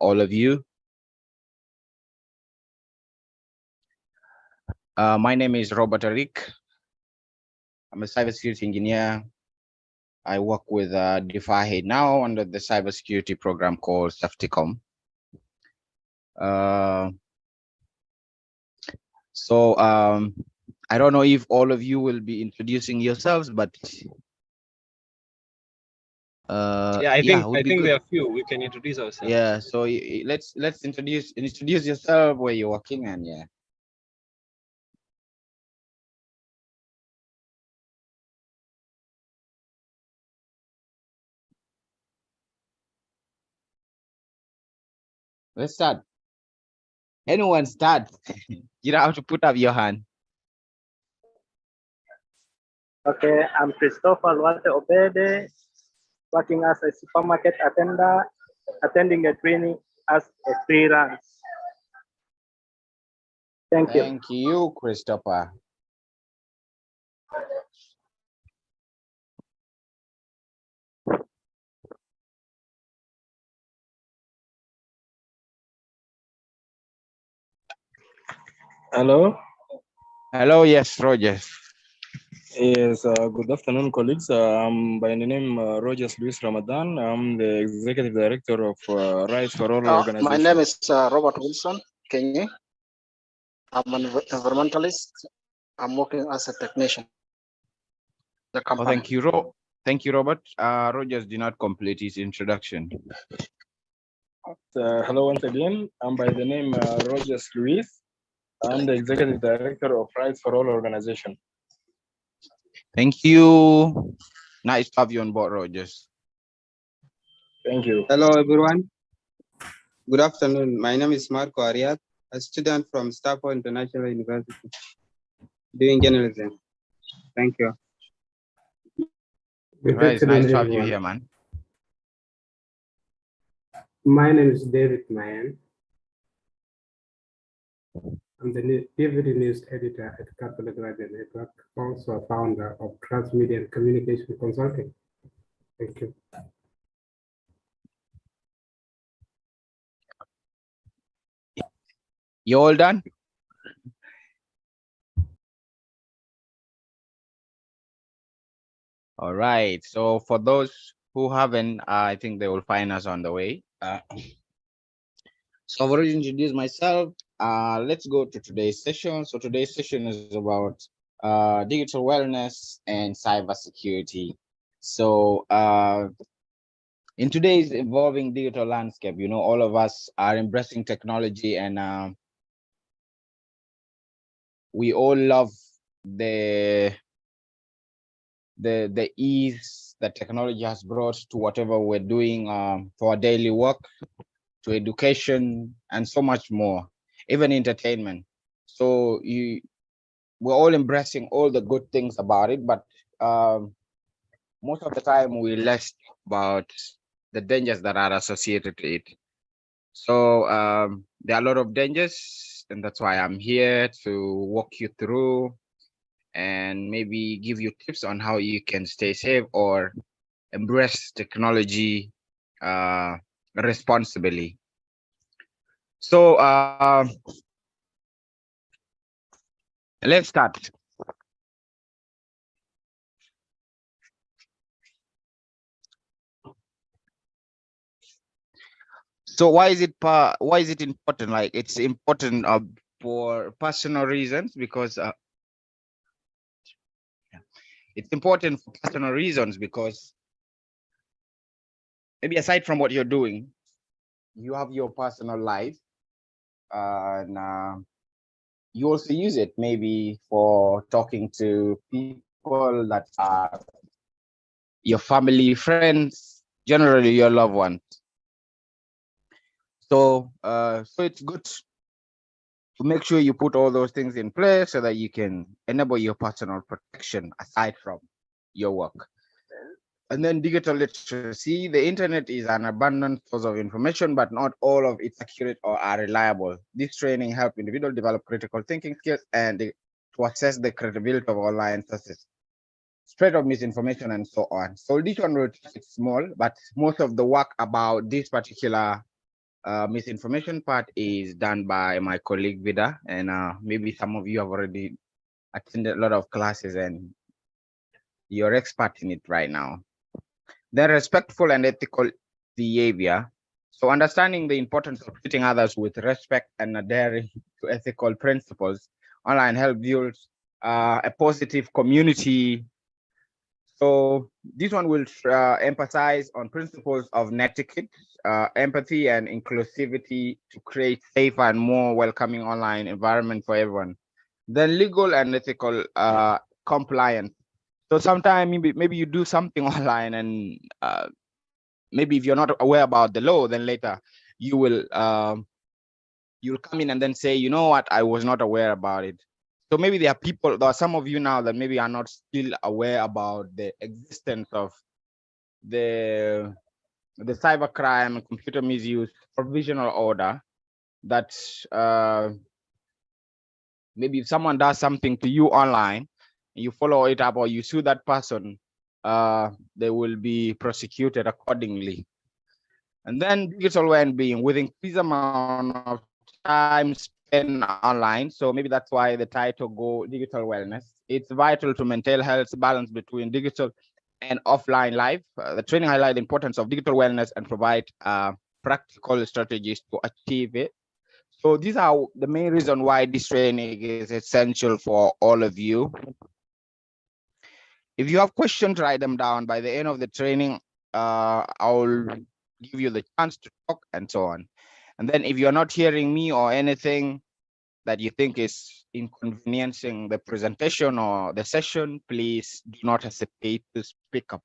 all of you. My name is Robert Arik. I'm a cybersecurity engineer. I work with DeFi now under the cybersecurity program called SafetyCom. I don't know if all of you will be introducing yourselves, but I think there are few. We can introduce ourselves. Yeah, so let's introduce yourself, where you're working, and yeah. Let's start. Anyone start? You don't have to put up your hand. Okay, I'm Christopher Walter Obede, working as a supermarket attendant, attending a training as a freelance. Thank you. Thank you, Christopher. Hello. Hello, yes, Roger. Yes, good afternoon, colleagues. I'm by the name Rogers Luis Ramadan. I'm the Executive Director of Rights for All organization. My name is Robert Wilson Kenye. I'm an environmentalist. I'm working as a technician. The company. Thank you, Robert. Rogers did not complete his introduction. Hello once again. I'm by the name Rogers Luis. I'm the Executive Director of Rights for All organization. Thank you. Nice to have you on board, Rogers. Thank you. Hello, everyone. Good afternoon. My name is Marco Ariat, a student from Stanford International University, doing journalism. Thank you. Right, it's nice to have you here, man. My name is David Mayan. I'm the Deputy News Editor at Catholic Radio Network, also a founder of Transmedia and Communication Consulting. Thank you. You all done? All right. So for those who haven't, I think they will find us on the way. So I've already introduced myself. Let's go to today's session. So today's session is about digital wellness and cybersecurity. So in today's evolving digital landscape, you know, all of us are embracing technology, and we all love the ease that technology has brought to whatever we're doing for our daily work, to education, and so much more, even entertainment. So we're all embracing all the good things about it, but most of the time we less about the dangers that are associated with it. So there are a lot of dangers, and that's why I'm here to walk you through and maybe give you tips on how you can stay safe or embrace technology responsibly. So let's start. So why is it important? Like, it's important for personal reasons, because it's important for personal reasons because maybe aside from what you're doing, you have your personal life, and you also use it maybe for talking to people that are your family, friends, generally your loved ones. So so it's good to make sure you put all those things in place so that you can enable your personal protection aside from your work. And then digital literacy. The internet is an abundant source of information, but not all of it's accurate or are reliable. This training helps individuals develop critical thinking skills and to assess the credibility of online sources, spread of misinformation, and so on. So this one is small, but most of the work about this particular misinformation part is done by my colleague Vida, and maybe some of you have already attended a lot of classes and you're expert in it right now. Then respectful and ethical behavior. So understanding the importance of treating others with respect and adhering to ethical principles online help build a positive community. So this one will emphasize on principles of etiquette, empathy, and inclusivity to create safer and more welcoming online environment for everyone. Then legal and ethical compliance. So sometimes maybe you do something online, and maybe if you're not aware about the law, then later you will you'll come in and then say, you know what, I was not aware about it. So maybe there are some of you now that maybe are not still aware about the existence of the cybercrime and computer misuse provisional order, that maybe if someone does something to you online, you follow it up or you sue that person, they will be prosecuted accordingly. And then digital well-being with increased amount of time spent online. So maybe that's why the title go digital wellness. It's vital to mental health balance between digital and offline life. The training highlight the importance of digital wellness and provide practical strategies to achieve it. So these are the main reason why this training is essential for all of you. If you have questions, write them down. By the end of the training, I'll give you the chance to talk and so on. And then if you're not hearing me or anything that you think is inconveniencing the presentation or the session, please do not hesitate to speak up.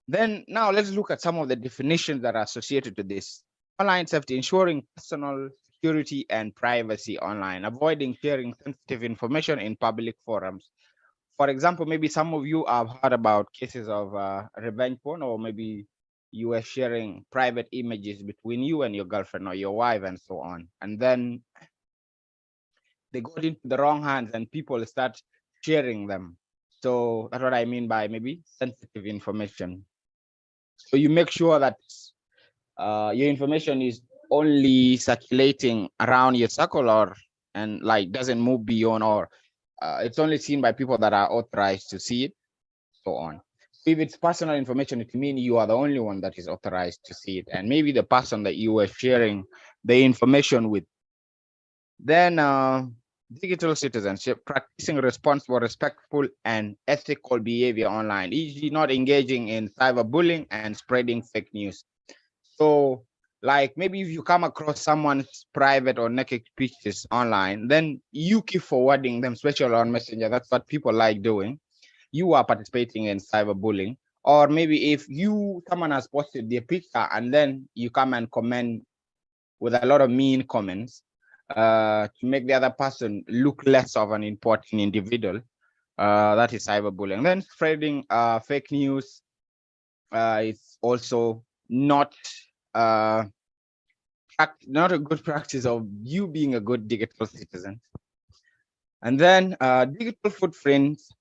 Then now let's look at some of the definitions that are associated to this. Online safety, ensuring personal security and privacy online, avoiding sharing sensitive information in public forums. For example, maybe some of you have heard about cases of revenge porn, or maybe you were sharing private images between you and your girlfriend or your wife and so on. And then they got into the wrong hands and people start sharing them. So that's what I mean by maybe sensitive information. So you make sure that your information is only circulating around your circle, or and like doesn't move beyond, or it's only seen by people that are authorized to see it, so on. If it's personal information, it means you are the only one that is authorized to see it, and maybe the person that you were sharing the information with. Then digital citizenship, practicing responsible, respectful, and ethical behavior online, e.g. not engaging in cyberbullying and spreading fake news. So like maybe if you come across someone's private or naked pictures online, then you keep forwarding them, especially on Messenger. That's what people like doing. You are participating in cyberbullying. Or maybe if someone has posted their picture and then you come and comment with a lot of mean comments to make the other person look less of an important individual, that is cyberbullying. Then spreading fake news is also not a good practice of you being a good digital citizen. And then digital footprints,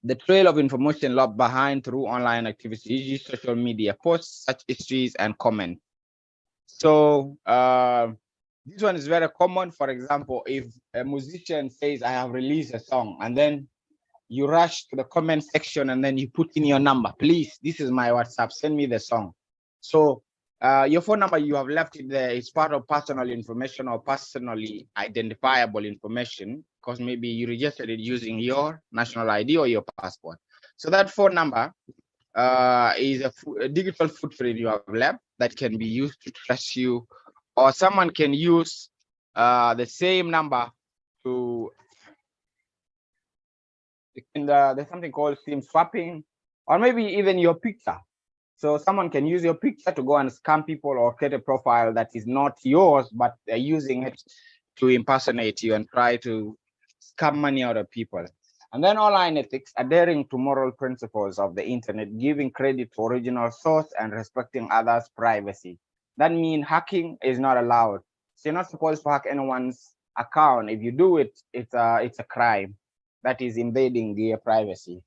the trail of information left behind through online activities, social media posts, search histories, and comments. So this one is very common. For example, if a musician says, I have released a song, and then you rush to the comment section and then you put in your number, please, this is my WhatsApp, send me the song. So your phone number, you have left it there, is part of personal information or personally identifiable information, because maybe you registered it using your national ID or your passport. So that phone number is a digital footprint you have left that can be used to trace you, or someone can use the same number to, there's something called SIM swapping, or maybe even your picture. So someone can use your picture to go and scam people or create a profile that is not yours, but they're using it to impersonate you and try to scam money out of people. And then online ethics, adhering to moral principles of the internet, giving credit to original source and respecting others' privacy. That means hacking is not allowed. So you're not supposed to hack anyone's account. If you do it, it's a crime. That is invading their privacy.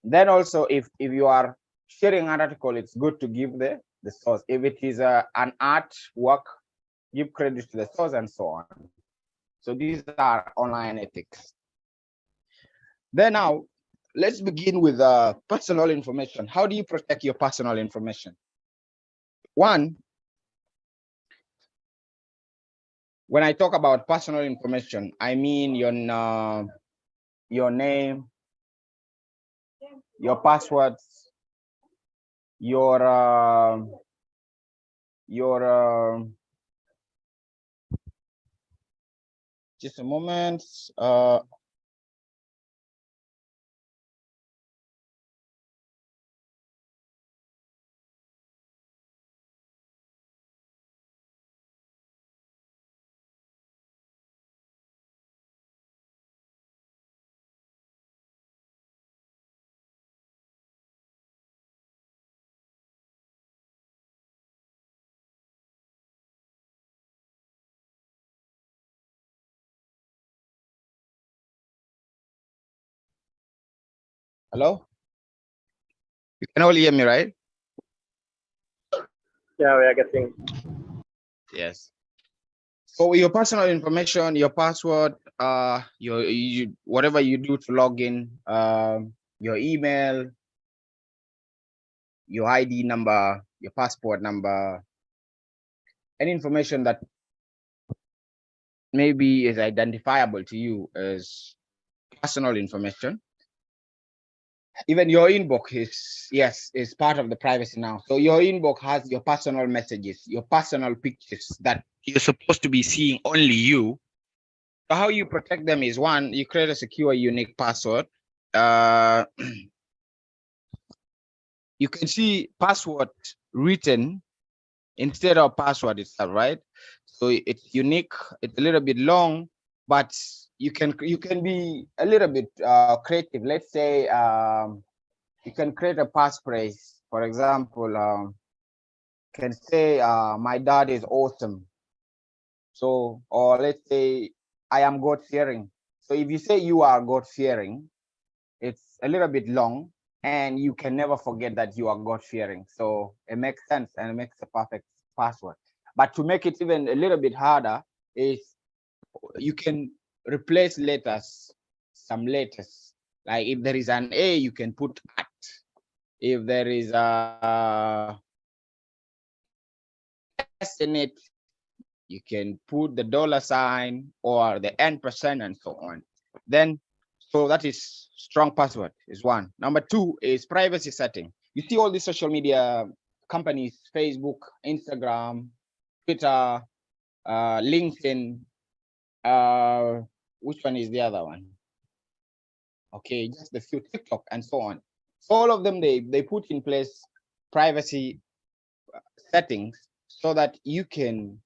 Then also, if you are sharing an article, it's good to give the the source. If it is an art work, give credit to the source and so on. So these are online ethics. Then now, let's begin with personal information. How do you protect your personal information? One, when I talk about personal information, I mean your name, your passwords, your just a moment. Hello? You can all hear me, right? Yeah, we are getting. Yes. So your personal information, your password, your whatever you do to log in, your email, your ID number, your passport number, any information that maybe is identifiable to you as personal information. Even your inbox is part of the privacy now. So your inbox has your personal messages, your personal pictures that you're supposed to be seeing only you. So how you protect them is one, you create a secure, unique password. You can see password written instead of password itself, right? So it's unique, it's a little bit long, but you can be a little bit creative. Let's say you can create a passphrase. For example, can say my dad is awesome. So, or let's say I am God fearing. So if you say you are God fearing, it's a little bit long, and you can never forget that you are God fearing. So it makes sense and it makes a perfect password. But to make it even a little bit harder is you can replace letters, some letters. Like if there is an A, you can put at. If there is a S in it, you can put the $sign or the N% and so on. Then, so that is strong password is one. Number two is privacy setting. You see all these social media companies, Facebook, Instagram, Twitter, LinkedIn, which one is the other one? Okay, just a few, TikTok and so on. So all of them, they put in place privacy settings so that you can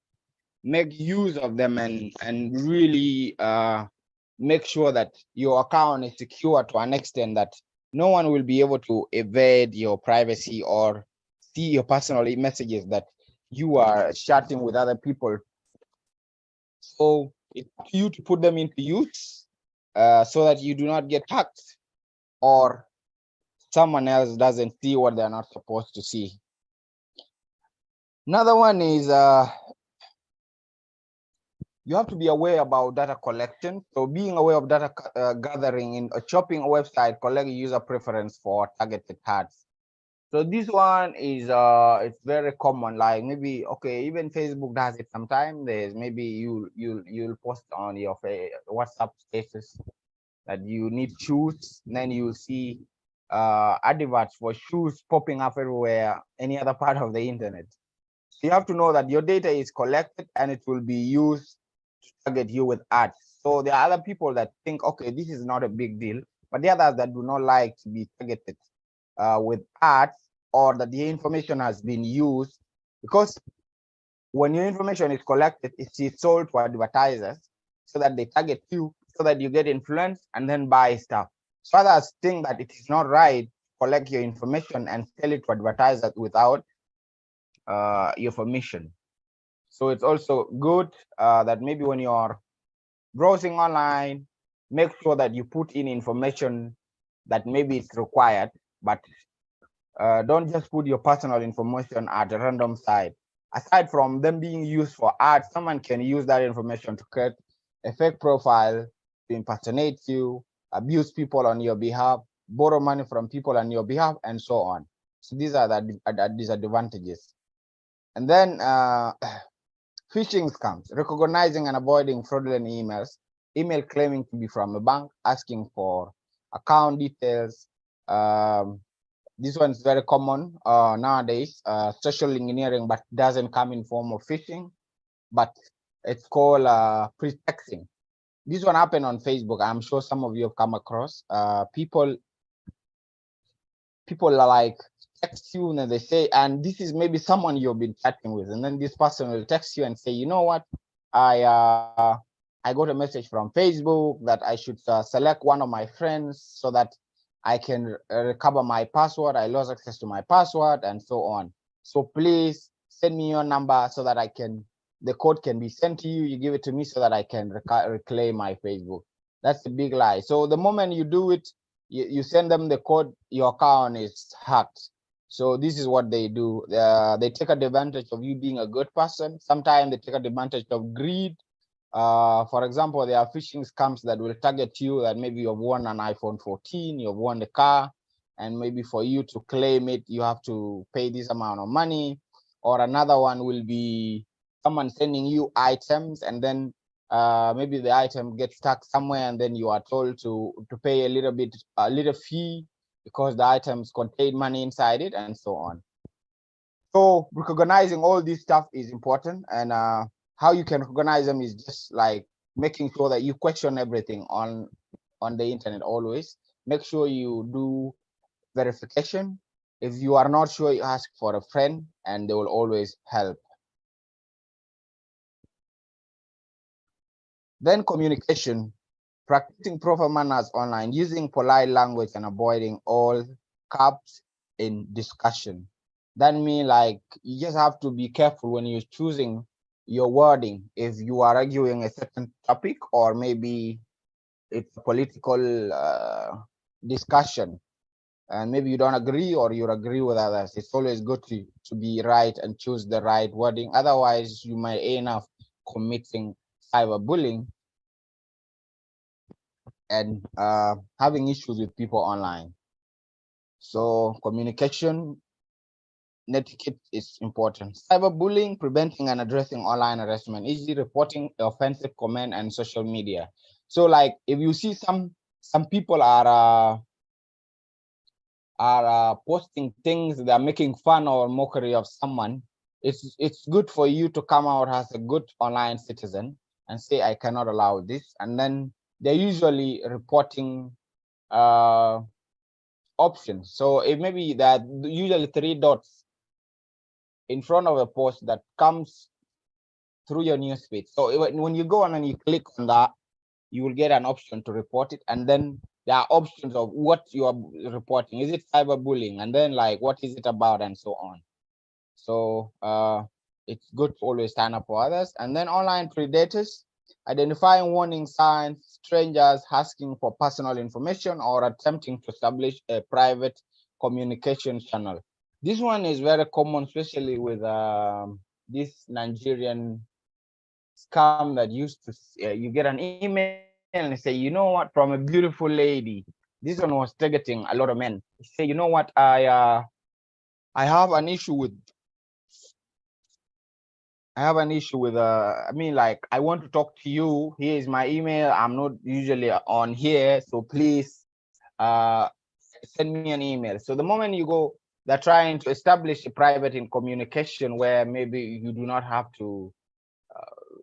make use of them and really make sure that your account is secure to an extent that no one will be able to evade your privacy or see your personal messages that you are chatting with other people. So it's you to put them into use so that you do not get hacked or someone else doesn't see what they're not supposed to see. Another one is you have to be aware about data collection. So being aware of data gathering in a shopping website, collect user preference for targeted ads. So this one is it's very common. Like maybe okay, even Facebook does it sometimes. There's maybe you'll post on your WhatsApp status that you need shoes, and then you'll see adverts for shoes popping up everywhere, any other part of the internet. So you have to know that your data is collected and it will be used to target you with ads. So there are other people that think, okay, this is not a big deal, but the others that do not like to be targeted with ads, or that the information has been used, because when your information is collected, it is sold to advertisers so that they target you, so that you get influenced and then buy stuff. So others think that it is not right to collect your information and sell it to advertisers without your permission. So it's also good that maybe when you're browsing online, make sure that you put in information that maybe it's required, but Don't just put your personal information at a random site. Aside from them being used for ads, someone can use that information to create a fake profile, to impersonate you, abuse people on your behalf, borrow money from people on your behalf, and so on. So these are the disadvantages. And then phishing scams, recognizing and avoiding fraudulent emails, email claiming to be from a bank, asking for account details. This one is very common nowadays, social engineering, but doesn't come in form of phishing, but it's called pretexting. This one happened on Facebook. I'm sure some of you have come across. People are like text you and they say, and this is maybe someone you've been chatting with, and then this person will text you and say, you know what, I got a message from Facebook that I should select one of my friends so that I can recover my password. I lost access to my password and so on. So please send me your number so that the code can be sent to you. You give it to me so that I can reclaim my Facebook. That's a big lie. So the moment you do it, you send them the code, your account is hacked. So this is what they do. They take advantage of you being a good person. Sometimes they take advantage of greed. For example, there are phishing scams that will target you, that maybe you've won an iPhone 14, you've won the car, and maybe for you to claim it, you have to pay this amount of money. Or another one will be someone sending you items, and then maybe the item gets stuck somewhere, and then you are told to pay a little fee because the items contain money inside it, and so on. So recognizing all this stuff is important, and how you can recognize them is just like making sure that you question everything on the internet. Always make sure you do verification. If you are not sure, you ask for a friend, and they will always help. Then communication, practicing proper manners online, using polite language and avoiding all caps in discussion. That means like you just have to be careful when you're choosing your wording. If you are arguing a certain topic, or maybe it's a political discussion, and maybe you don't agree or you agree with others, it's always good to be right and choose the right wording. Otherwise, you might end up committing cyberbullying and having issues with people online. So communication etiquette is important. Cyberbullying, preventing and addressing online harassment, easily reporting offensive comment and social media. So like if you see some people are posting things that are making fun or mockery of someone, it's good for you to come out as a good online citizen and say, I cannot allow this. And then they're usually reporting options. So it may be that usually 3 dots in front of a post that comes through your newsfeed. So when you go on and you click on that, you will get an option to report it. And then there are options of what you are reporting. Is it cyberbullying? And then like, what is it about? And so on. So it's good to always stand up for others. And then online predators, identifying warning signs, strangers asking for personal information or attempting to establish a private communication channel. This one is very common, especially with this Nigerian scam that used to, you get an email and say, you know what, from a beautiful lady. This one was targeting a lot of men. Say, you know what, I have an issue with I mean, like, I want to talk to you. Here is my email. I'm not usually on here, so please send me an email. So the moment you go, they're trying to establish a private in communication where maybe you do not have to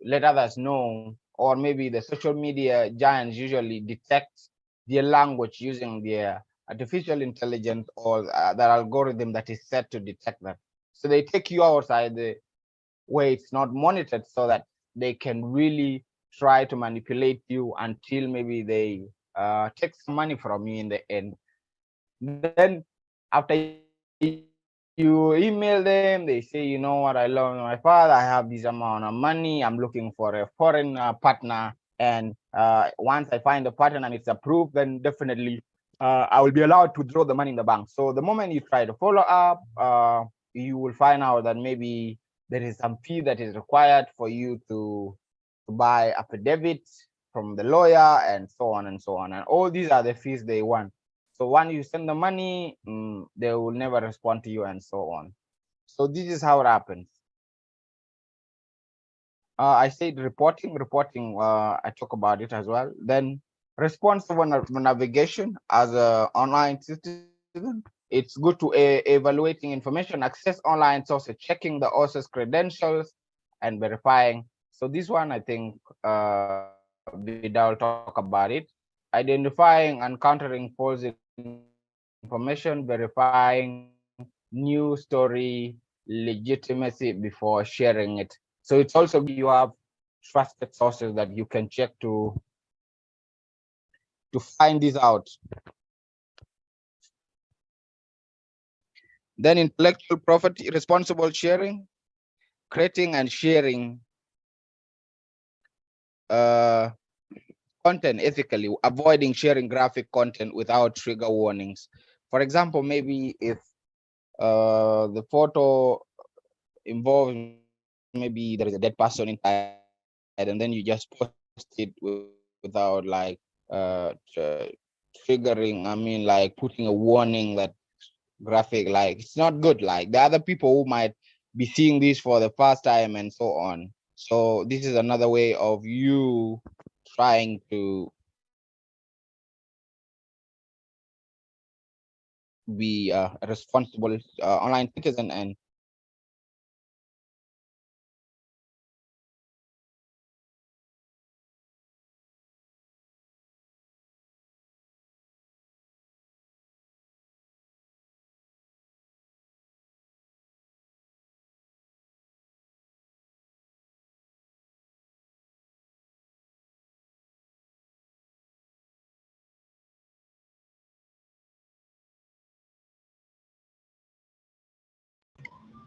let others know, or maybe the social media giants usually detect their language using their artificial intelligence or that algorithm that is set to detect that. So they take you outside the where it's not monitored, so that they can really try to manipulate you until maybe they take some money from you in the end. Then after you email them, they say, you know what, I love my father, I have this amount of money, I'm looking for a foreign partner, and once I find the partner and it's approved, then definitely I will be allowed to draw the money in the bank. So the moment you try to follow up, you will find out that maybe there is some fee that is required for you to buy affidavit from the lawyer and so on and so on. And all these are the fees they want. So when you send the money, they will never respond to you and so on. So this is how it happens. I said reporting. I talk about it as well. Then responsible navigation as an online citizen. It's good to evaluating information, access online sources, checking the author's credentials, and verifying. So this one, I think, Vidal talk about it. Identifying and countering false information, verifying new story legitimacy before sharing it. So it's also you have trusted sources that you can check to find this out. Then intellectual property, responsible sharing, creating and sharing content ethically, avoiding sharing graphic content without trigger warnings. For example, maybe if the photo involves maybe there is a dead person inside, and then you just post it without like triggering, I mean, like putting a warning that graphic, like it's not good. Like the other people who might be seeing this for the first time and so on. So this is another way of you trying to be a responsible online citizen. And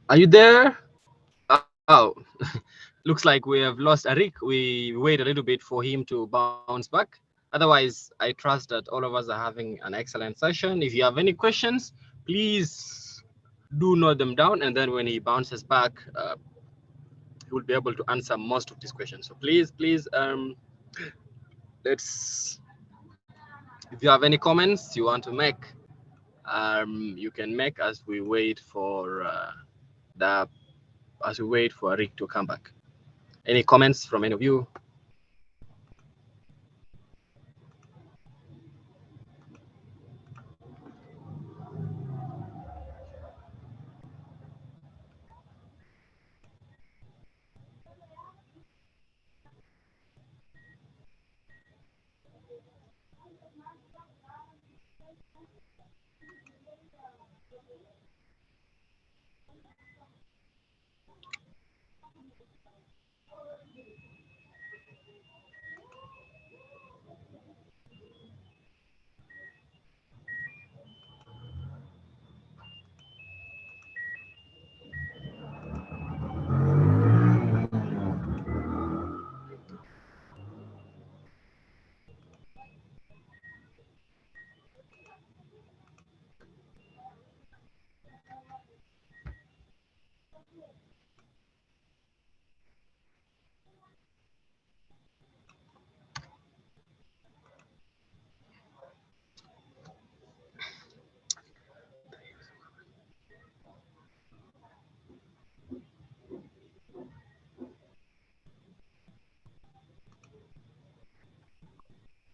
Are you there? Oh, looks like we have lost Arik. We wait a little bit for him to bounce back. Otherwise, I trust that all of us are having an excellent session. If you have any questions, please do note them down, and then when he bounces back, he will be able to answer most of these questions. So please, let's. If you have any comments you want to make, you can make as we wait for Arik to come back. Any comments from any of you?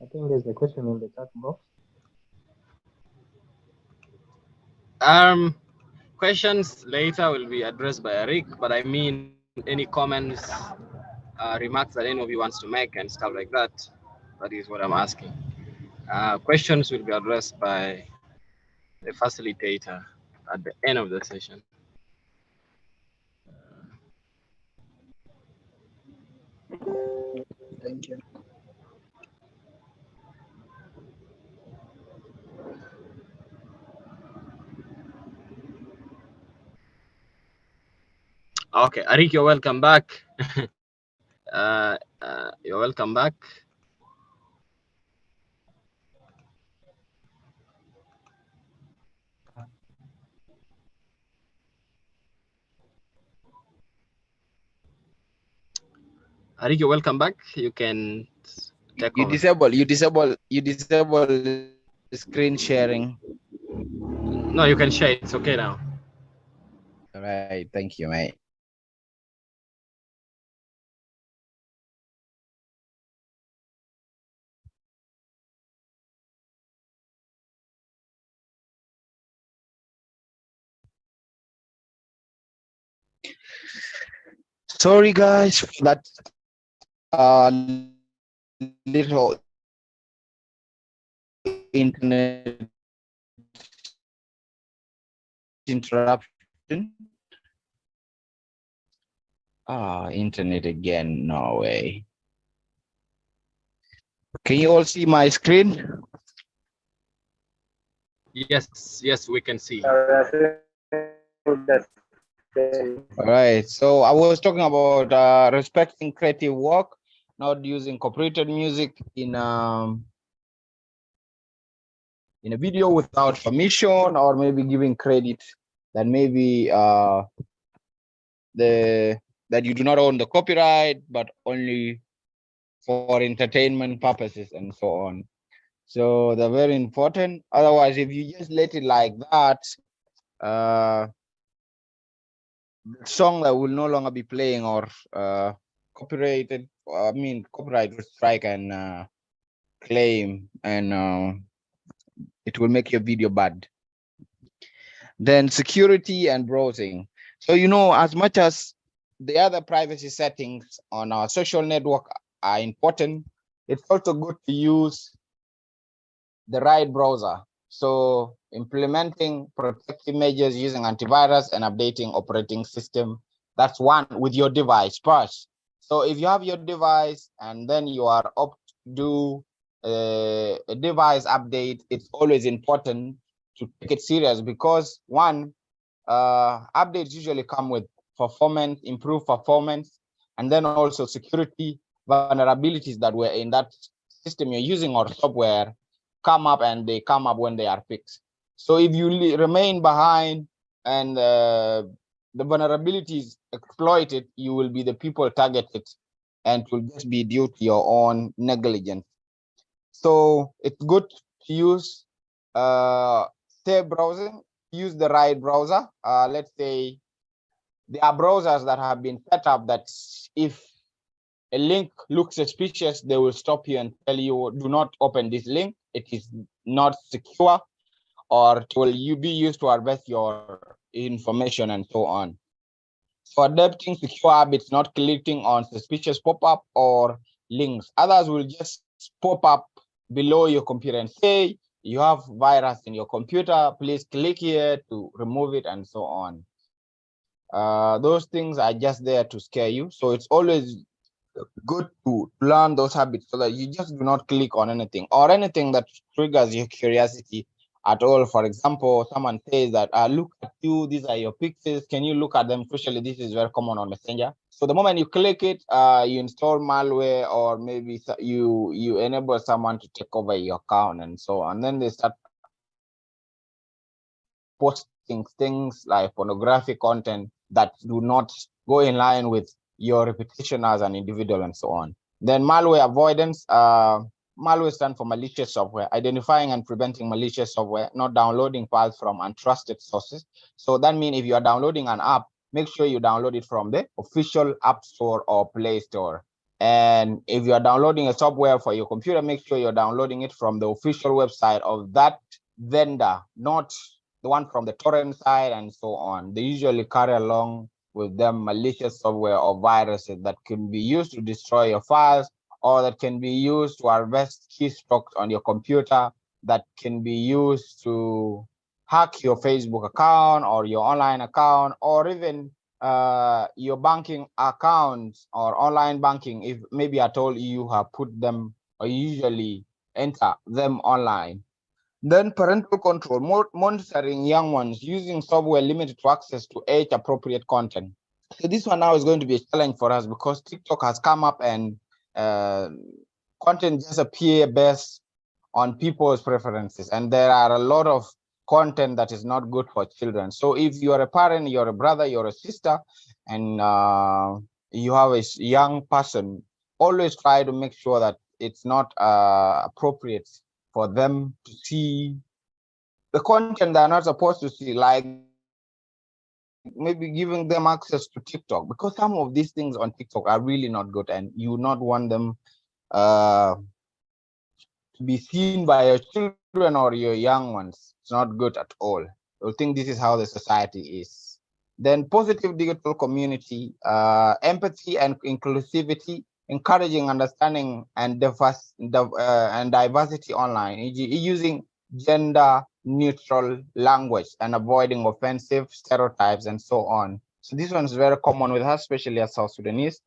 I think there's a question in the chat box. Questions later will be addressed by Arik, but I mean any comments, remarks that any of you wants to make and stuff like that. That is what I'm asking. Questions will be addressed by the facilitator at the end of the session. Thank you. Okay, Arik, you're welcome back. You're welcome back. Arik, you're welcome back. You can take You over. disable the screen sharing. No, you can share. It's okay now. All right, thank you, mate. Sorry guys for that little internet interruption. Internet again, no way. Can you all see my screen? Yes, yes, we can see. All right, so I was talking about respecting creative work, not using copyrighted music in a video without permission, or maybe giving credit that maybe that you do not own the copyright, but only for entertainment purposes and so on. So they're very important. Otherwise, if you just let it like that, the song that will no longer be playing, or copyrighted, copyright will strike and claim, and it will make your video bad. Then security and browsing. So, as much as the other privacy settings on our social network are important, it's also good to use the right browser. So implementing protective measures using antivirus and updating operating system, that's one with your device first. So if you have your device and then you are up to do a device update, it's always important to take it serious, because one, updates usually come with performance, improved performance, and then also security vulnerabilities that were in that system you're using or software come up, and they come up when they are fixed. So if you remain behind and the vulnerabilities exploited, you will be the people targeted, and it will just be due to your own negligence. So it's good to use safe browsing, use the right browser. Let's say there are browsers that have been set up that if a link looks suspicious, they will stop you and tell you, do not open this link. It is not secure, or it will be used to harvest your information and so on. So adapting secure habits, not clicking on suspicious pop-up or links. Others will just pop up below your computer and say, you have virus in your computer, please click here to remove it and so on. Those things are just there to scare you. So it's always good to learn those habits so that you just do not click on anything or anything that triggers your curiosity at all. For example, someone says that, look at you, these are your pictures, can you look at them? Especially this is very common on Messenger. So the moment you click it, you install malware, or maybe you enable someone to take over your account and so on. And then they start posting things like pornographic content that do not go in line with your reputation as an individual and so on. Then malware avoidance. Malware stands for malicious software, identifying and preventing malicious software, not downloading files from untrusted sources. So that means if you are downloading an app, make sure you download it from the official App Store or Play Store. And if you are downloading a software for your computer, make sure you're downloading it from the official website of that vendor, not the one from the torrent side and so on. They usually carry along with them malicious software or viruses that can be used to destroy your files, or that can be used to harvest keystrokes on your computer, that can be used to hack your Facebook account or your online account, or even your banking accounts or online banking, if maybe at all you have put them or usually enter them online. Then parental control, monitoring young ones, using software limited to access to age-appropriate content. So this one now is going to be a challenge for us, because TikTok has come up and content just appear based on people's preferences. And there are a lot of content that is not good for children. So if you're a parent, you're a brother, you're a sister, and you have a young person always try to make sure that it's not appropriate for them to see the content they're not supposed to see, like maybe giving them access to TikTok, because some of these things on TikTok are really not good, and you not want them to be seen by your children or your young ones. It's not good at all. I think this is how the society is. Then positive digital community, empathy and inclusivity, encouraging understanding and diversity online, e.g. using gender neutral language and avoiding offensive stereotypes and so on. So this one is very common with us, especially as South Sudanese.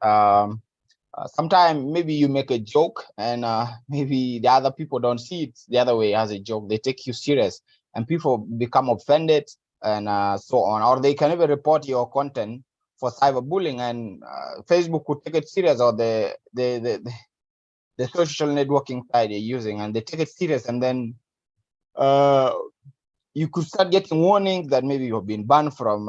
Sometimes maybe you make a joke and maybe the other people don't see it the other way as a joke. They take you serious and people become offended and so on. Or they can even report your content for cyberbullying, and Facebook would take it serious, or the social networking site you're using, and they take it serious, and then you could start getting warnings that maybe you've been banned from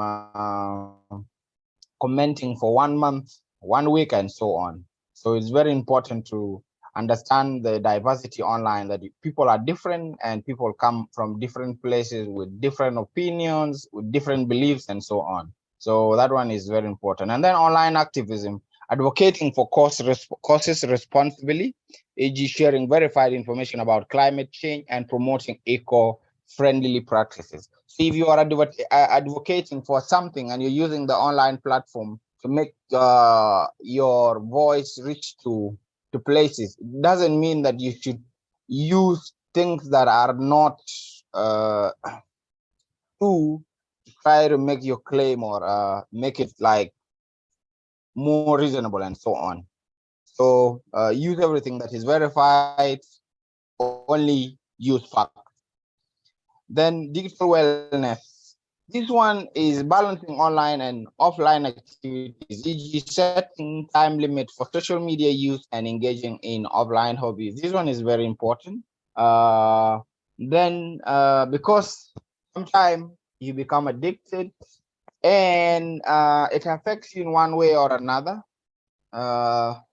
commenting for 1 month, 1 week, and so on. So it's very important to understand the diversity online, that people are different and people come from different places with different opinions, with different beliefs, and so on. So that one is very important. And then online activism, advocating for causes responsibly, e.g. sharing verified information about climate change and promoting eco-friendly practices. So if you are advocating for something and you're using the online platform to make your voice reach to places, it doesn't mean that you should use things that are not true to try to make your claim, or make it like more reasonable and so on. So use everything that is verified, only use facts. Then digital wellness. This one is balancing online and offline activities, e.g. setting time limit for social media use and engaging in offline hobbies. This one is very important. Because sometimes you become addicted and it affects you in one way or another,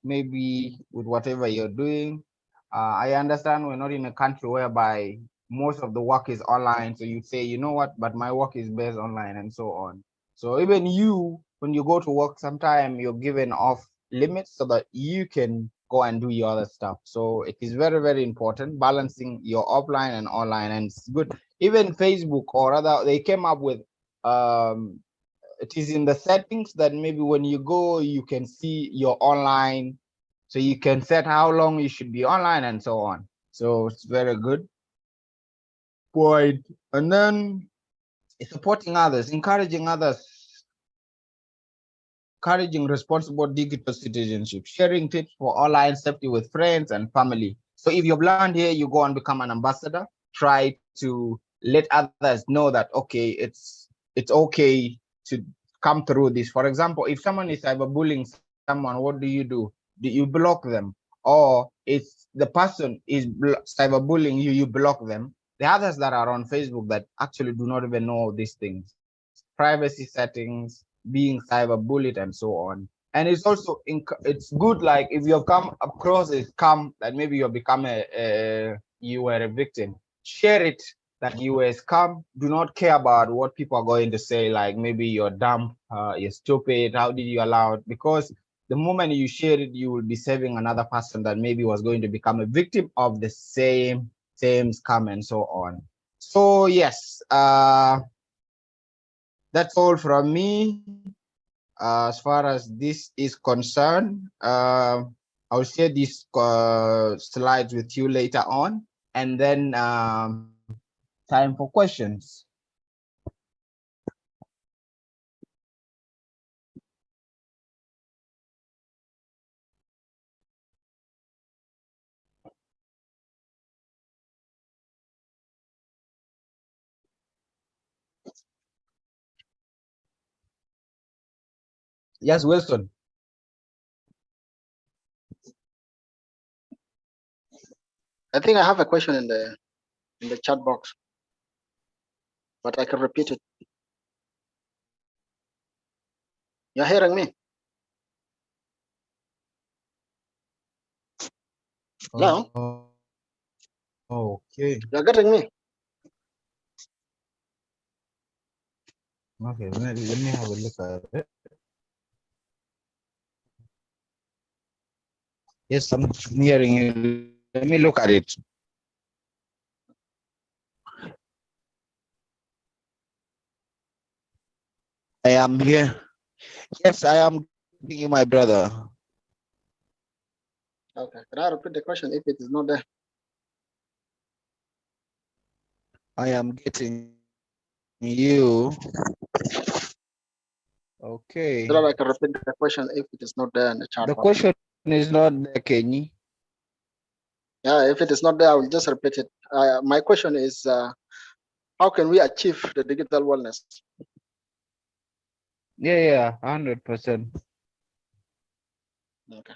maybe with whatever you're doing. I understand we're not in a country whereby most of the work is online, so you say, you know what, but my work is based online and so on. So even you, when you go to work, sometimes you're given off limits so that you can go and do your other stuff. So it is very, very important balancing your offline and online, and it's good. Even Facebook or other, they came up with it is in the settings that maybe when you go, you can see your online, so you can set how long you should be online and so on. So it's very good point. And then supporting others, encouraging responsible digital citizenship, sharing tips for online safety with friends and family. So if you've learned here, you go and become an ambassador. Try to let others know that, okay, it's okay to come through this. For example, if someone is cyberbullying someone, what do? Do you block them? Or if the person is cyberbullying you, you block them. The others that are on Facebook that actually do not even know these things, privacy settings, being cyberbullied, and so on. And it's also it's good, like if you come across a scam that maybe you become you were a victim, share it that you were scam. Do not care about what people are going to say, like maybe you're dumb, you're stupid, how did you allow it? Because the moment you share it, you will be saving another person that maybe was going to become a victim of the same scam and so on. So yes, that's all from me. As far as this is concerned, I'll share these slides with you later on, and then time for questions. Yes, Wilson. I think I have a question in the chat box, but I can repeat it. You're hearing me? Hello? Okay. You're getting me? Okay, let me have a look at it. Yes, I'm hearing you. Let me look at it. I am here. Yes, I am getting you, my brother. Okay. Can I repeat the question if it is not there? I am getting you. Okay. So that I can repeat the question if it is not there in the chat The box. question is not there, Kenny. Yeah, if it is not there, I will just repeat it. My question is, how can we achieve the digital wellness? Yeah, 100%. Okay.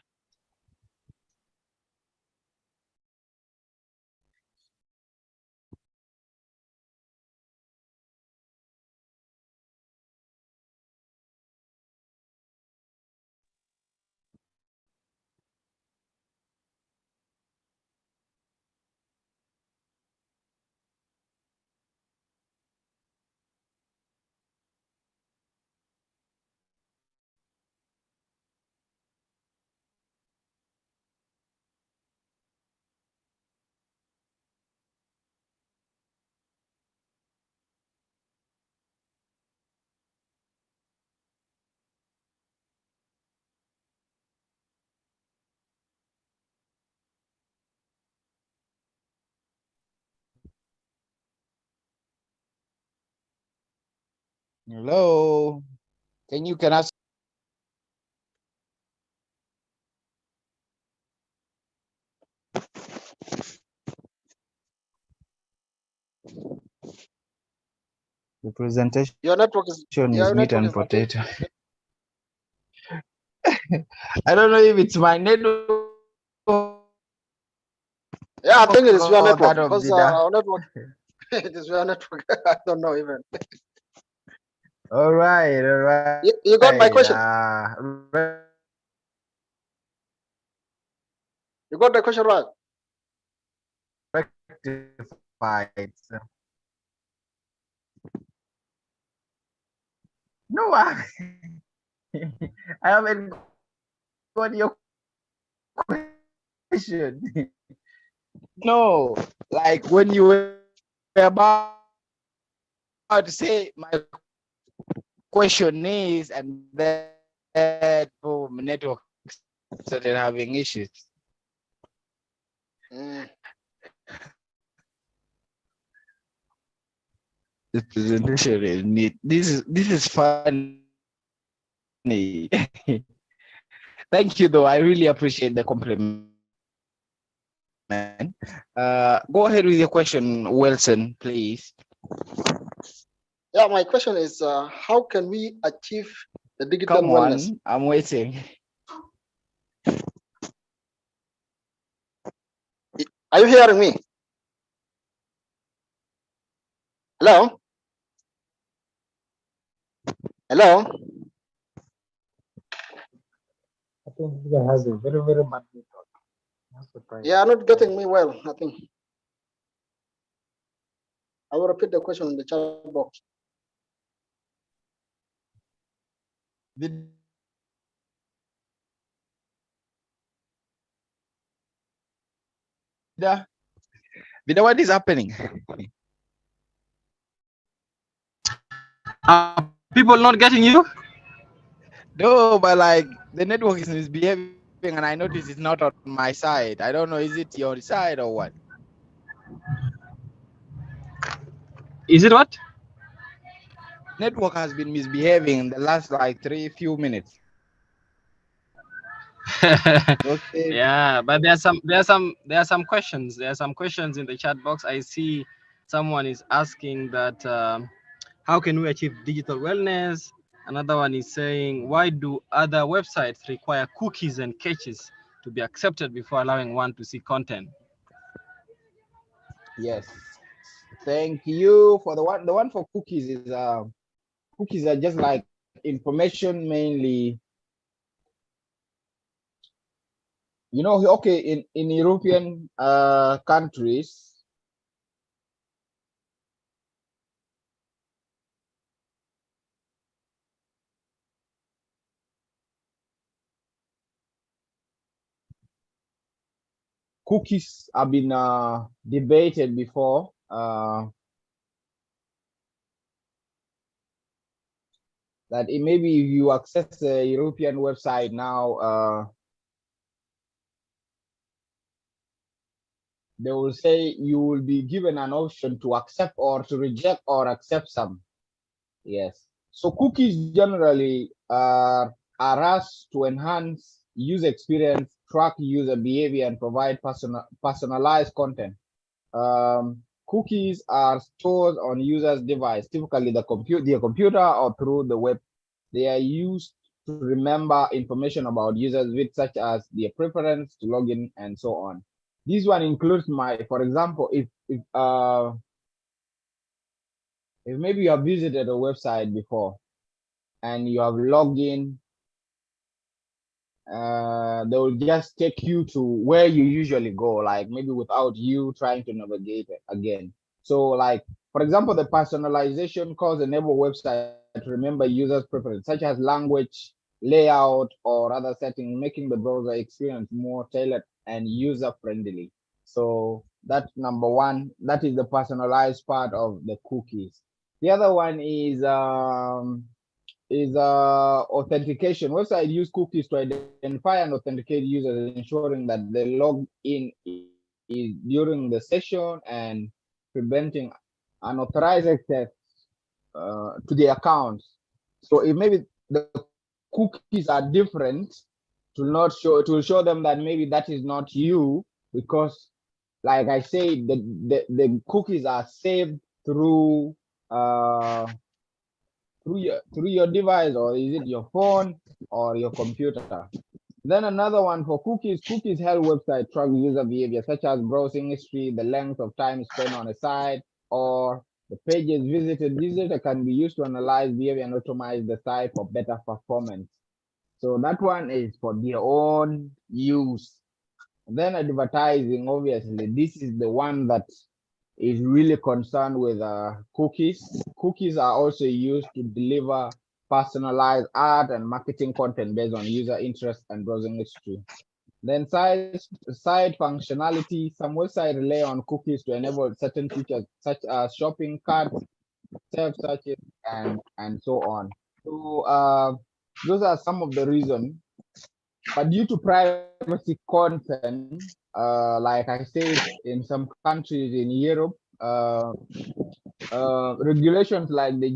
Hello. Can you ask? The presentation Your network is is meat and not good. potato. I don't know if it's my network. Yeah, I think it is your or network that of because Zida. our network it is your network. I don't know even. All right. You got my question? You got the question right? Rectified. No, I haven't got your question. No, like when you were about to say my question is, and then boom, network started having issues. The presentation is neat. This is funny. Thank you, though. I really appreciate the compliment. Go ahead with your question, Wilson, please. Yeah, my question is, how can we achieve the digital Come wellness? on, I'm waiting. Are you hearing me? Hello? Hello? I think he has a very, very bad network. That's the problem. Yeah, not getting me well, I think. I will repeat the question in the chat box. Vida, what is happening? Are people not getting you? No, but like the network is misbehaving, and I notice it's not on my side. I don't know, is it your side or what? Is it what? Network has been misbehaving in the last like few minutes. Okay. Yeah, but there are some questions. There are some questions in the chat box. I see someone is asking that how can we achieve digital wellness? Another one is saying, why do other websites require cookies and caches to be accepted before allowing one to see content? Yes. Thank you for the one for cookies is cookies are just like information mainly you know, okay, in European countries, cookies have been debated before. That maybe if you access a European website now, they will say you will be given an option to accept or to reject or accept some. Yes. So cookies generally are asked to enhance user experience, track user behavior, and provide personalized content. Cookies are stored on user's device, typically their computer or through the web. They are used to remember information about users with such as their preference to log in and so on. This one includes for example, if maybe you have visited a website before and you have logged in, they will just take you to where you usually go, like maybe without you trying to navigate it again. So like, for example, the personalization calls enable website to remember users' preference, such as language, layout, or other settings, making the browser experience more tailored and user-friendly. So that's number one. That is the personalized part of the cookies. The other one is authentication. Website use cookies to identify and authenticate users, ensuring that the log in is during the session and preventing unauthorized access to the accounts. So if maybe the cookies are different, it will show them that maybe that is not you, because like I say, the cookies are saved through through your device, or is it your phone or your computer. Then another one for cookies. Cookies help website track user behavior, such as browsing history, the length of time spent on a site, or the pages visited. Visitor can be used to analyze behavior and optimize the site for better performance. So that one is for their own use. And then advertising, obviously, this is the one that is really concerned with cookies. Cookies are also used to deliver personalized ad and marketing content based on user interest and browsing history. Then site functionality. Some websites rely on cookies to enable certain features such as shopping carts, self searches, and so on. So those are some of the reasons. But due to privacy concern, like I said, in some countries in Europe, regulations like the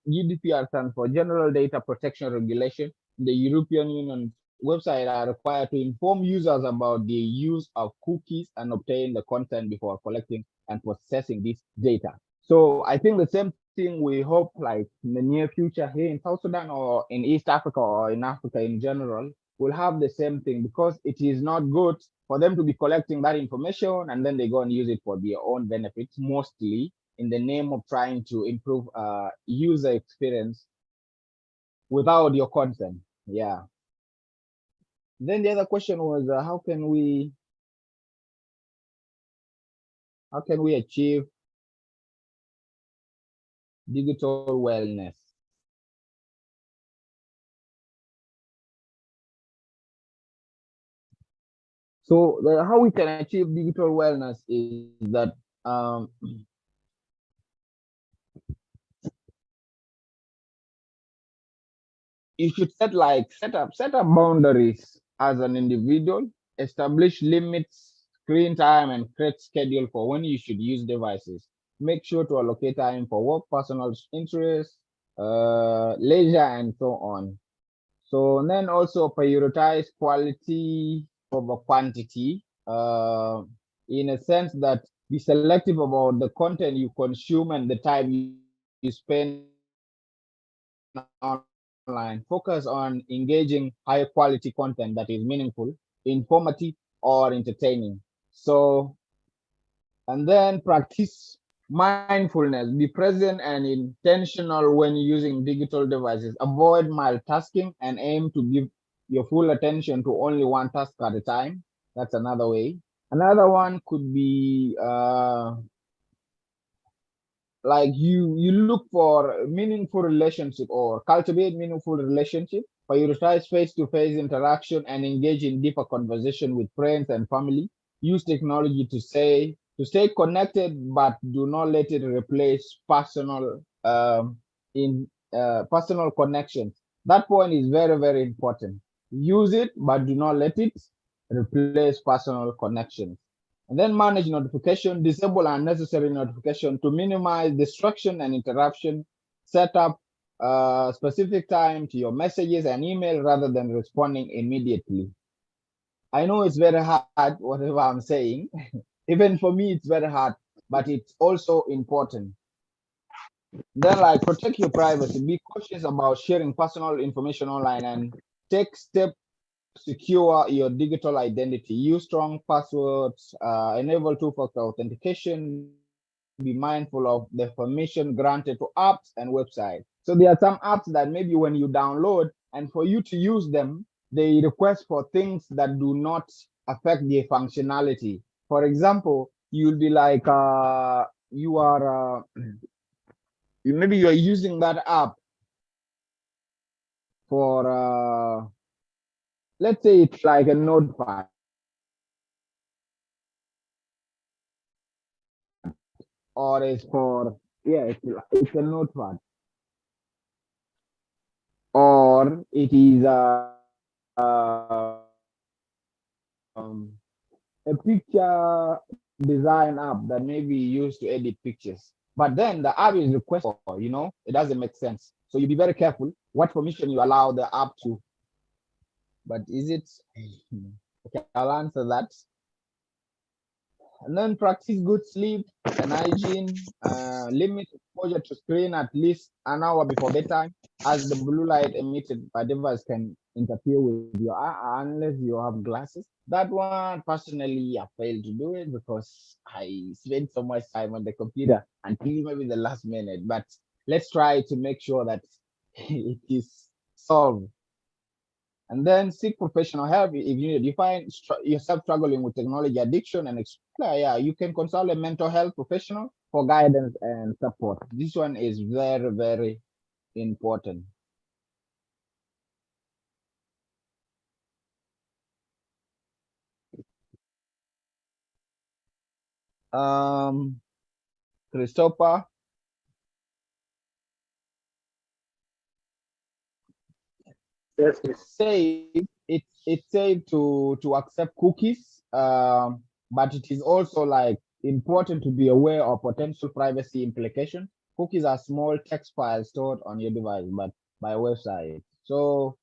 GDPR stands for General Data Protection Regulation. The European Union website are required to inform users about the use of cookies and obtain the consent before collecting and processing this data. So I think the same thing we hope, like in the near future here in South Sudan or in East Africa or in Africa in general, will have the same thing, because it is not good for them to be collecting that information and then they go and use it for their own benefits, mostly in the name of trying to improve user experience without your consent. Yeah. Then the other question was how can we achieve digital wellness? So how we can achieve digital wellness is that you should set up boundaries as an individual, establish limits, screen time, and create schedule for when you should use devices. Make sure to allocate time for work, personal interests, leisure, and so on. So then also prioritize quality over quantity, in a sense that be selective about the content you consume and the time you spend online. Focus on engaging high quality content that is meaningful, informative, or entertaining. So, and then practice mindfulness. Be present and intentional when using digital devices. Avoid multitasking and aim to give your full attention to only one task at a time. That's another way. Another one could be like you look for meaningful relationship or cultivate meaningful relationship, prioritize face-to-face interaction and engage in deeper conversation with friends and family. Use technology to stay connected, but do not let it replace personal connections. That point is very, very important. Use it, but do not let it replace personal connections. And then manage notification, disable unnecessary notification to minimize distraction and interruption. Set up specific time to your messages and email rather than responding immediately. I know it's very hard, whatever I'm saying. Even for me, it's very hard, but it's also important. Then, like, protect your privacy. Be cautious about sharing personal information online and take steps secure your digital identity. Use strong passwords, enable two-factor authentication, be mindful of the permission granted to apps and websites. So there are some apps that maybe when you download and for you to use them, they request for things that do not affect their functionality. For example, you'll be like, maybe you're using that app for, let's say it's like a notepad or it's for it's a notepad or it is a picture design app that may be used to edit pictures, but then the app is requested for, it doesn't make sense. So you be very careful what permission you allow the app to. But is it okay? I'll answer that. And then practice good sleep and hygiene. Limit exposure to screen at least an hour before bedtime, as the blue light emitted by device can interfere with your eye unless you have glasses. That one, personally, I failed to do it because I spent so much time on the computer until maybe the last minute. But let's try to make sure that it is solved. And then seek professional help if you find yourself struggling with technology addiction and you can consult a mental health professional for guidance and support. This one is very, very important. Christopher. Yes, please. It's safe to accept cookies, but it is also like important to be aware of potential privacy implications. Cookies are small text files stored on your device, but by a website. So,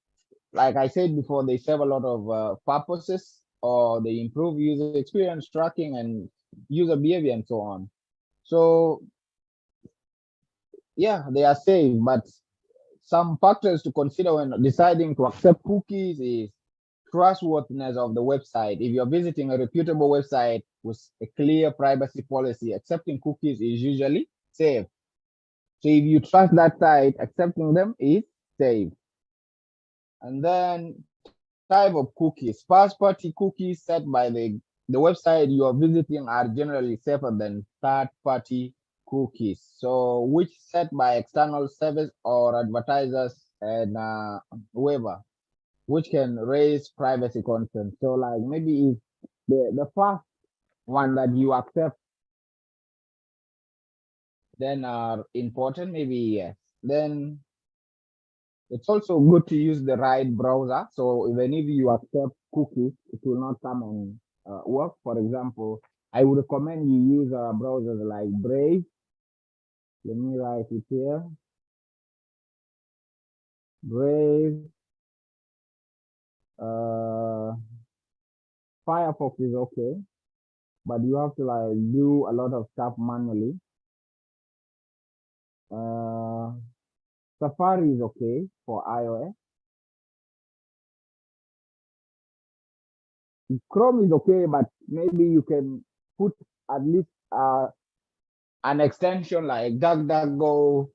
like I said before, they serve a lot of purposes, or they improve user experience, tracking, and user behavior, and so on. So, yeah, they are safe, but some factors to consider when deciding to accept cookies is trustworthiness of the website. If you're visiting a reputable website with a clear privacy policy, accepting cookies is usually safe. So if you trust that site, accepting them is safe. And then type of cookies. First-party cookies set by the website you are visiting are generally safer than third-party cookies. So which set by external service or advertisers and whoever, which can raise privacy concerns. So like maybe if the first one that you accept then are important, maybe yes. Then it's also good to use the right browser. So even if you accept cookies, it will not come and work. For example, I would recommend you use browsers like Brave. Let me write it here. Brave. Firefox is okay, but you have to like do a lot of stuff manually. Safari is okay for iOS. Chrome is okay, but maybe you can put at least an extension like DuckDuckGo.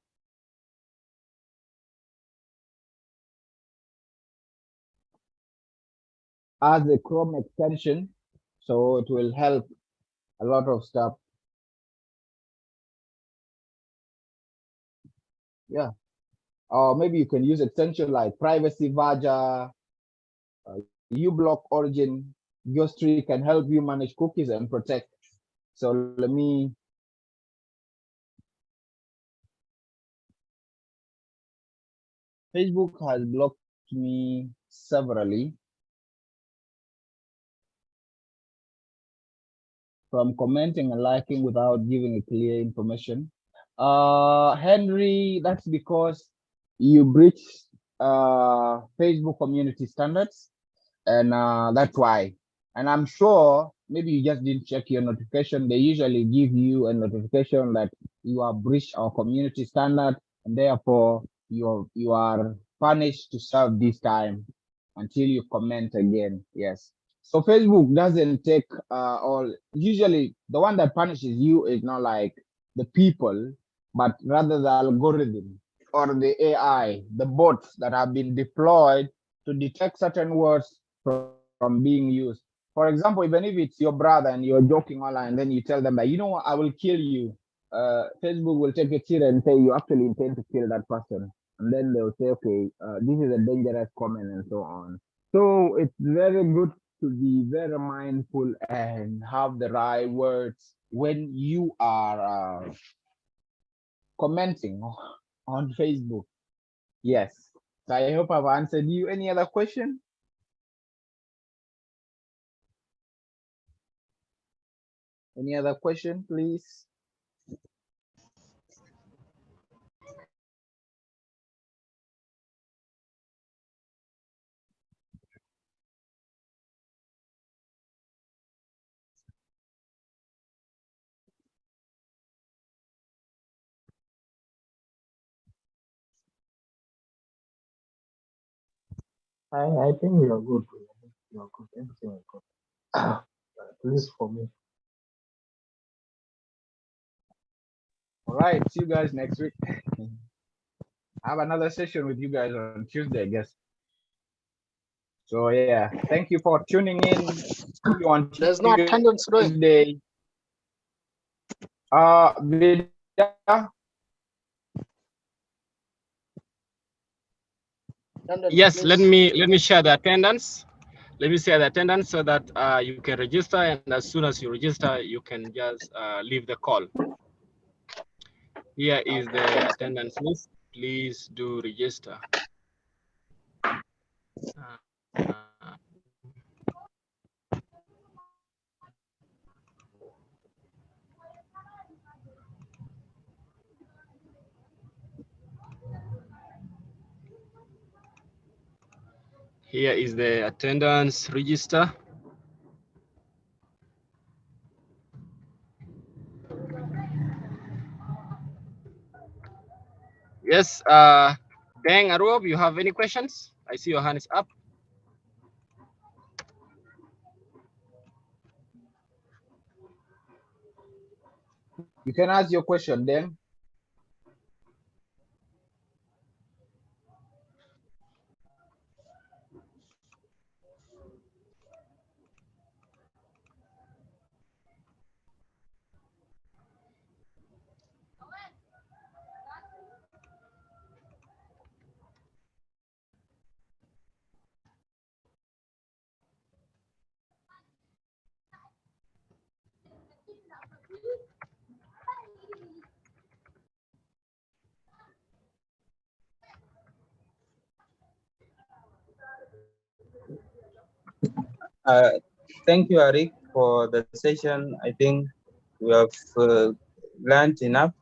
as a Chrome extension, so it will help a lot of stuff. Yeah. Or maybe you can use extension like privacy Vaja, uBlock Origin. Ghost3 can help you manage cookies and protect. So let me. Facebook has blocked me severally from commenting and liking without giving a clear information. Henry, that's because you breached Facebook community standards, and that's why. And I'm sure maybe you just didn't check your notification. They usually give you a notification that you have breached our community standard, and therefore you are punished to serve this time until you comment again. Yes. So Facebook doesn't take all. Usually, the one that punishes you is not like the people, but rather the algorithm or the AI, the bots that have been deployed to detect certain words from being used. For example, even if it's your brother and you're joking online, then you tell them that, you know what, I will kill you. Facebook will take it here and say you actually intend to kill that person. And then they'll say, okay, this is a dangerous comment and so on. So it's very good to be very mindful and have the right words when you are commenting on Facebook. Yes. So I hope I've answered you. Any other question? Any other question, please? I think we are good. We are good. Everything is good. At least for me. All right. See you guys next week. Have another session with you guys on Tuesday, I guess. So yeah, thank you for tuning in. See you on There's no attendance today. Tuesday. Vida, Attendance, Yes, let please. me share the attendance. Let me share the attendance so that you can register, and as soon as you register, you can just leave the call. Here is the attendance list. Please do register. Here is the attendance register. Yes, Deng Aruob, you have any questions? I see your hand is up. you can ask your question then. Thank you, Arik, for the session. I think we have learned enough.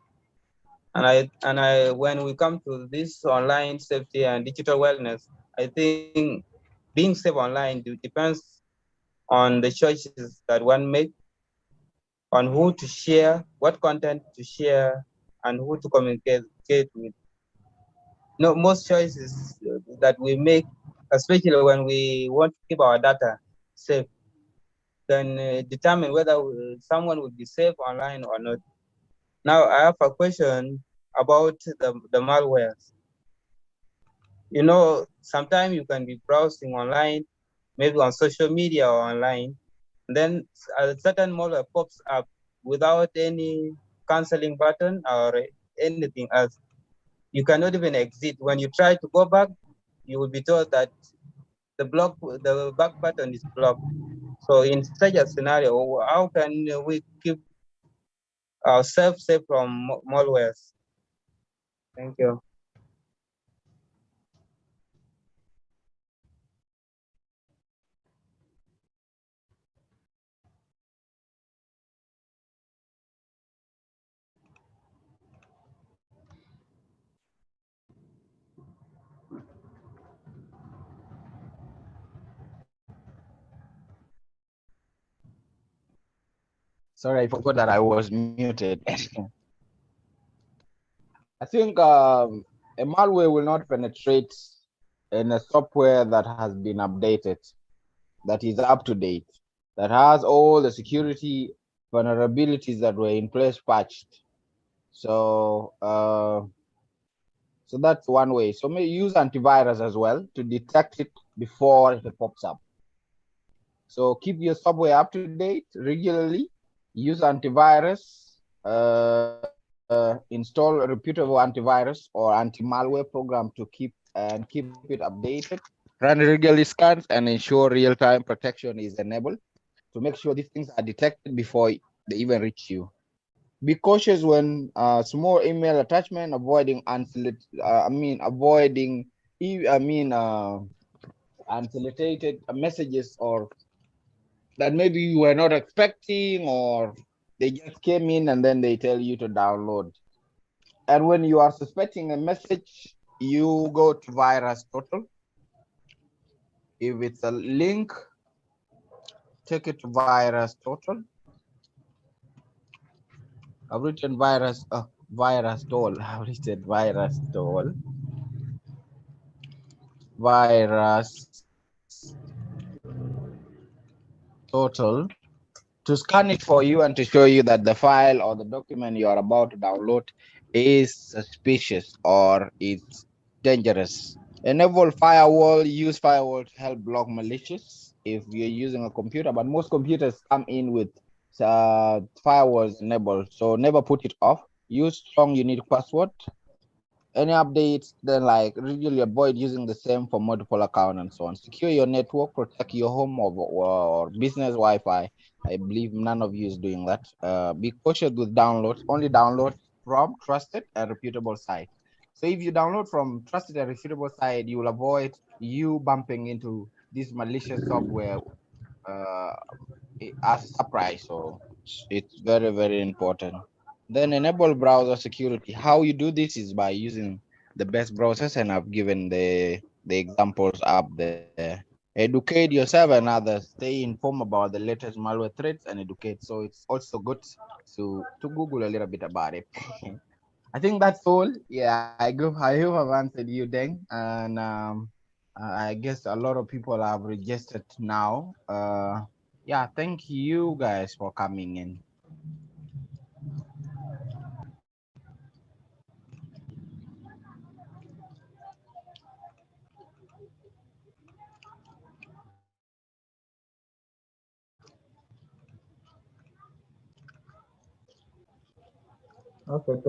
When we come to this online safety and digital wellness, I think being safe online depends on the choices that one makes, on who to share, what content to share, and who to communicate with. No, most choices that we make, especially when we want to keep our data safe, can determine whether someone will be safe online or not. Now, I have a question about the malwares. You know, sometimes you can be browsing online maybe on social media or online. And then a certain malware pops up without any canceling button or anything else. You cannot even exit. When you try to go back, you will be told that the back button is blocked. So in such a scenario, how can we keep ourselves safe from malwares? Thank you. Sorry, I forgot that I was muted. I think a malware will not penetrate in a software that has been updated, that is up to date, that has all the security vulnerabilities that were in place patched. So so that's one way. So may use antivirus as well to detect it before it pops up. So keep your software up to date regularly. Use antivirus. Install a reputable antivirus or anti-malware program to keep it updated. Run regularly scans and ensure real-time protection is enabled to make sure these things are detected before they even reach you. Be cautious when small email attachment, avoiding unsolicited messages or that maybe you were not expecting, or they just came in and then they tell you to download. And when you are suspecting a message, you go to virus total. If it's a link, take it to virus total. I've written virus tool. I've written virus tool. Virus total to scan it for you and to show you that the file or the document you are about to download is suspicious or it's dangerous. Enable firewall, use firewall to help block malicious if you're using a computer, but most computers come in with firewalls enabled, so never put it off. Use strong unique password. Any updates, then like really avoid using the same for multiple accounts and so on. Secure your network, protect your home or business Wi-Fi. I believe none of you is doing that. Be cautious with downloads. Only download from trusted and reputable sites. So if you download from trusted and reputable site, you will avoid you bumping into this malicious software as a surprise. So it's very, very important. Then enable browser security. How you do this is by using the best browsers, and I've given the examples up there. Educate yourself and others. Stay informed about the latest malware threats and educate. So it's also good to Google a little bit about it. I think that's all. Yeah, I hope I've answered you, Deng. And I guess a lot of people have registered now. Yeah, thank you guys for coming in. Okay, thank